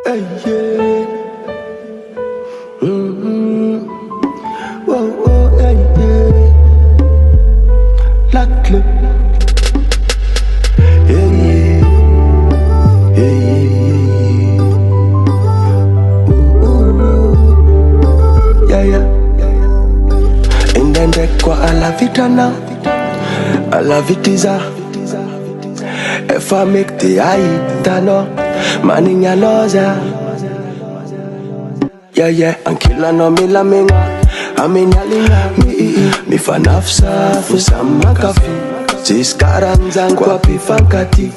Hey, yeah. Whoa, whoa, hey, yeah. La clip. Yeah, yeah. Yeah, yeah. Yeah, yeah. Indende kwa alla vita now. Alla vitiza. If I make the eye, no. Manning ya noza. Yeah, yeah, ankila no mila minga. Aminyalinga mi fanafsa fusama kafi. Siskaranzan kwa pifankati.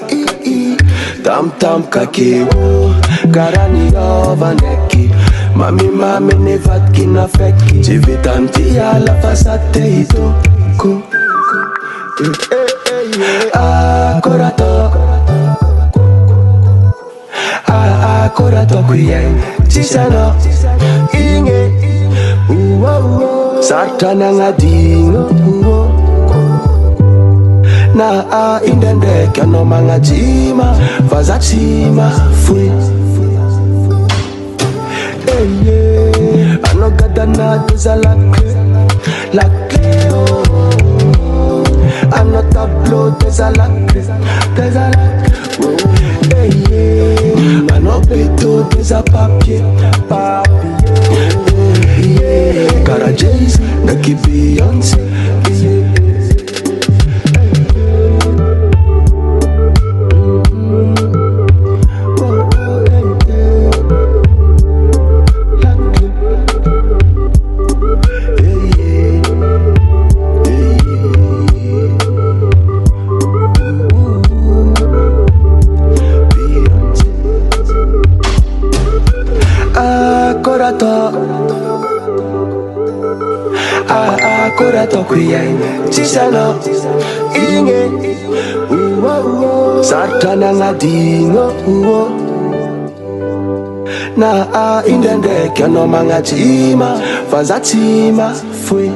Tam tam kakewo. Karani yovaneki. Mami ne vatki na feki. Civitanti ala fasate ito. Ko. Korato. Korato kuyeng. Tisano. Inge. Sartana ngadingo. Na indende kano mangajima. Vazatsima. Fui. Hey, yeah. Anogadana tezalakle. Lakle, oh. Anotablo tezalakle. Tezalakle. Hey, yeah. Anopeto tezapapye. Yeah. Kara Jay-Z, Nicki Beyonce. Yeah. Korato kuyeng Tisano Inge Sartana ngadingo Na indende kano mangajima Vazatima Fui